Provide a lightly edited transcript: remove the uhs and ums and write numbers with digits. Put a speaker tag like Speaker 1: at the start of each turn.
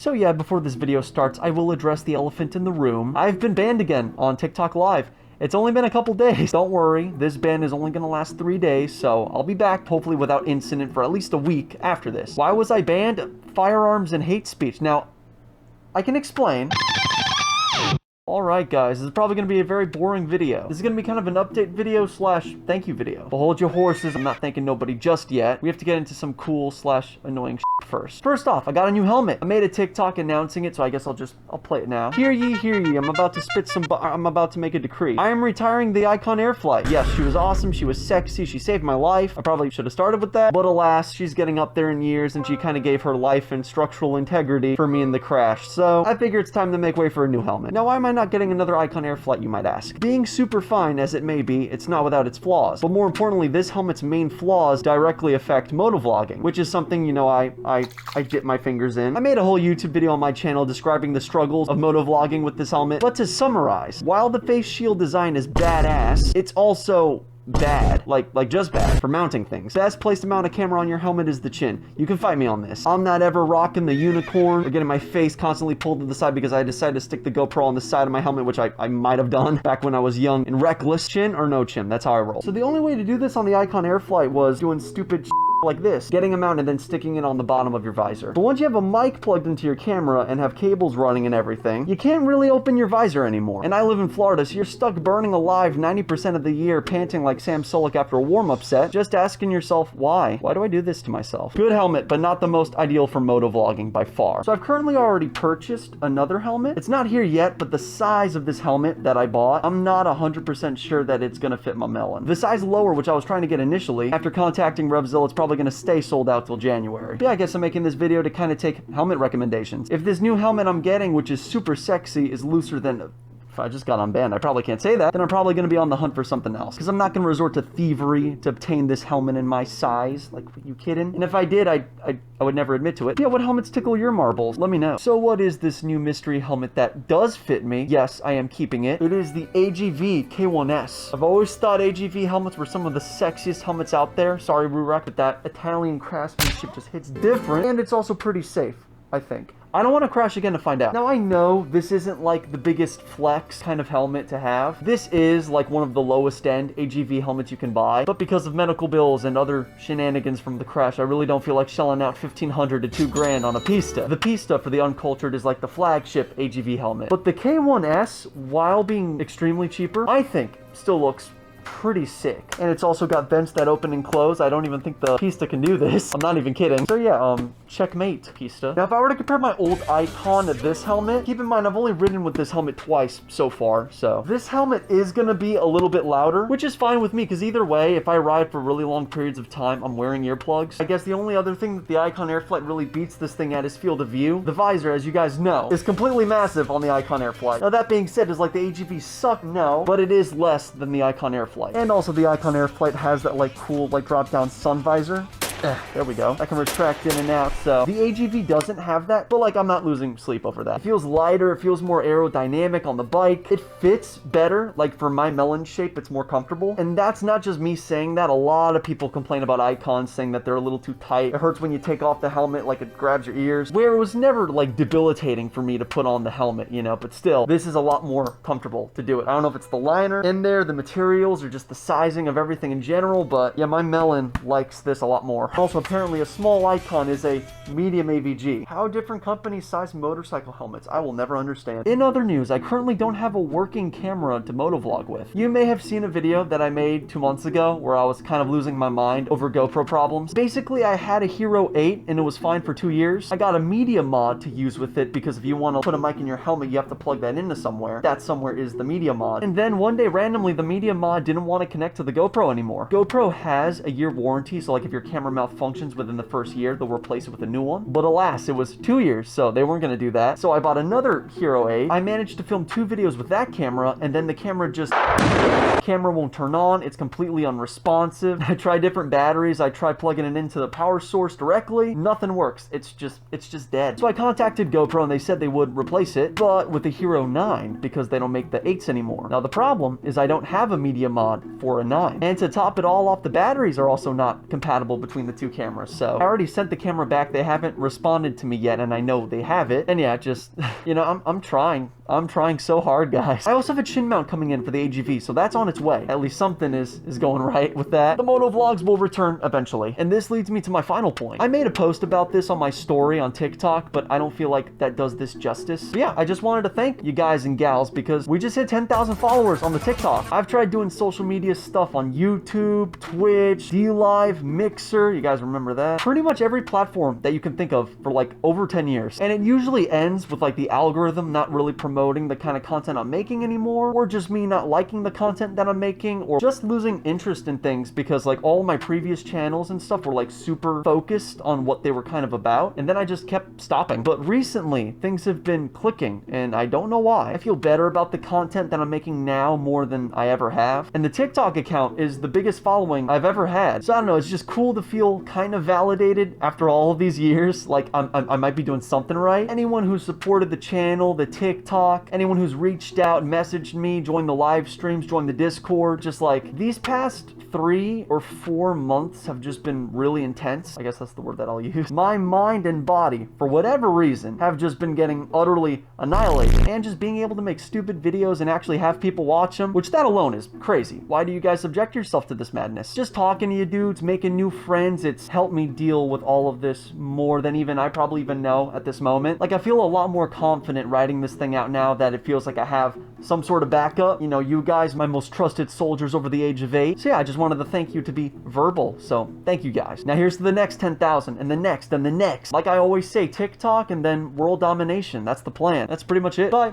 Speaker 1: So yeah, before this video starts, I will address the elephant in the room. I've been banned again on TikTok Live. It's only been a couple days. Don't worry, this ban is only gonna last 3 days, so I'll be back, hopefully without incident, for at least a week after this. Why was I banned? Firearms and hate speech. Now, I can explain. Alright guys, this is probably going to be a very boring video. This is going to be kind of an update video slash thank you video. But hold your horses, I'm not thanking nobody just yet. We have to get into some cool slash annoying shit first. First off, I got a new helmet. I made a TikTok announcing it, so I guess I'll play it now. Hear ye, I'm about to spit some I'm about to make a decree. I am retiring the Icon Air Flight. Yes, she was awesome, she was sexy, she saved my life. I probably should have started with that, but alas, she's getting up there in years and she kind of gave her life and structural integrity for me in the crash. So I figure it's time to make way for a new helmet. Now, why am I not getting another Icon Air Flight, you might ask? Being super fine as it may be, it's not without its flaws. But more importantly, this helmet's main flaws directly affect motovlogging, which is something, you know, I dip my fingers in. I made a whole YouTube video on my channel describing the struggles of motovlogging with this helmet. But to summarize, while the face shield design is badass, it's also bad, like just bad for mounting things. Best place to mount a camera on your helmet is the chin. You can fight me on this. I'm not ever rocking the unicorn or getting my face constantly pulled to the side because I decided to stick the GoPro on the side of my helmet, which I might have done back when I was young and reckless. Chin or no chin, that's how I roll. So the only way to do this on the Icon Air Flight was doing stupid like this, getting a mount and then sticking it on the bottom of your visor. But once you have a mic plugged into your camera and have cables running and everything, you can't really open your visor anymore. And I live in Florida, so you're stuck burning alive 90% of the year, panting like Sam Sulek after a warm-up set, just asking yourself, why? Why do I do this to myself? Good helmet, but not the most ideal for motovlogging by far. So I've currently already purchased another helmet. It's not here yet, but the size of this helmet that I bought, I'm not 100% sure that it's gonna fit my melon. The size lower, which I was trying to get initially, after contacting Revzilla, it's probably gonna stay sold out till January. But yeah, I guess I'm making this video to kind of take helmet recommendations. If this new helmet I'm getting, which is super sexy, is looser than... If I just got unbanned, I probably can't say that, then I'm probably going to be on the hunt for something else. Because I'm not going to resort to thievery to obtain this helmet in my size. Like, are you kidding? And if I did, I would never admit to it. Yeah, what helmets tickle your marbles? Let me know. So what is this new mystery helmet that does fit me? Yes, I am keeping it. It is the AGV K1S. I've always thought AGV helmets were some of the sexiest helmets out there. Sorry, Rurak, but that Italian craftsmanship just hits different. And it's also pretty safe, I think. I don't want to crash again to find out. Now, I know this isn't like the biggest flex kind of helmet to have. This is like one of the lowest end AGV helmets you can buy, but because of medical bills and other shenanigans from the crash, I really don't feel like shelling out $1,500 to $2,000 on a Pista. The Pista, for the uncultured, is like the flagship AGV helmet. But the K1S, while being extremely cheaper, I think still looks pretty sick. And it's also got vents that open and close. I don't even think the Pista can do this. I'm not even kidding. So yeah, checkmate, Pista. Now, if I were to compare my old Icon to this helmet, keep in mind, I've only ridden with this helmet twice so far, so this helmet is gonna be a little bit louder, which is fine with me, because either way, if I ride for really long periods of time, I'm wearing earplugs. I guess the only other thing that the Icon Air Flight really beats this thing at is field of view. The visor, as you guys know, is completely massive on the Icon Air Flight. Now, that being said, is like the AGV suck? No, but it is less than the Icon Air Flight. And also the Icon Air Flight has that like cool like drop down sun visor. There we go. I can retract in and out, so the AGV doesn't have that, but like I'm not losing sleep over that. It feels lighter, it feels more aerodynamic on the bike. It fits better, like for my melon shape, it's more comfortable. And that's not just me saying that. A lot of people complain about Icons, saying that they're a little too tight. It hurts when you take off the helmet, like it grabs your ears, where it was never like debilitating for me to put on the helmet, you know, but still, this is a lot more comfortable to do it. I don't know if it's the liner in there, the materials, or just the sizing of everything in general, but yeah, my melon likes this a lot more. Also, apparently a small Icon is a medium AVG. How different companies size motorcycle helmets, I will never understand. In other news, I currently don't have a working camera to motovlog with. You may have seen a video that I made 2 months ago where I was kind of losing my mind over GoPro problems. Basically, I had a Hero 8 and it was fine for 2 years. I got a media mod to use with it because if you want to put a mic in your helmet, you have to plug that into somewhere. That somewhere is the media mod. And then one day, randomly, the media mod didn't want to connect to the GoPro anymore. GoPro has a year warranty, so like if your camera malfunctions within the first year, they'll replace it with a new one. But alas, it was 2 years, so they weren't going to do that. So I bought another Hero 8. I managed to film 2 videos with that camera, and then the camera just Camera won't turn on. It's completely unresponsive. I tried different batteries. I tried plugging it into the power source directly. Nothing works. It's just dead. So I contacted GoPro and they said they would replace it, but with the Hero 9 because they don't make the 8s anymore. Now the problem is I don't have a media mod for a 9. And to top it all off, the batteries are also not compatible between the two cameras. So I already sent the camera back. They haven't responded to me yet, and I know they have it. And yeah, just, you know, I'm trying. I'm trying so hard, guys. I also have a chin mount coming in for the AGV, so that's on its way. At least something is going right with that. The moto vlogs will return eventually. And this leads me to my final point. I made a post about this on my story on TikTok, but I don't feel like that does this justice. But yeah, I just wanted to thank you guys and gals because we just hit 10,000 followers on the TikTok. I've tried doing social media stuff on YouTube, Twitch, DLive, Mixer. You guys remember that? Pretty much every platform that you can think of for like over 10 years. And it usually ends with like the algorithm not really promoting the kind of content I'm making anymore, or just me not liking the content that I'm making, or just losing interest in things because like all my previous channels and stuff were like super focused on what they were kind of about, and then I just kept stopping. But recently things have been clicking and I don't know why. I feel better about the content that I'm making now more than I ever have, and the TikTok account is the biggest following I've ever had. So I don't know, it's just cool to feel kind of validated after all of these years, like I might be doing something right. Anyone who supported the channel, the TikTok, anyone who's reached out, messaged me, joined the live streams, joined the Discord, just like these past 3 or 4 months have just been really intense. I guess that's the word that I'll use. My mind and body, for whatever reason, have just been getting utterly annihilated, and just being able to make stupid videos and actually have people watch them, which that alone is crazy. Why do you guys subject yourself to this madness? Just talking to you dudes, making new friends, it's helped me deal with all of this more than even I probably even know at this moment. Like I feel a lot more confident writing this thing out now that it feels like I have some sort of backup. You know, you guys, my most trusted soldiers over the age of 8. So yeah, I just wanted to thank you to be verbal. So thank you guys. Now here's to the next 10,000 and the next and the next. Like I always say, TikTok and then world domination. That's the plan. That's pretty much it. Bye.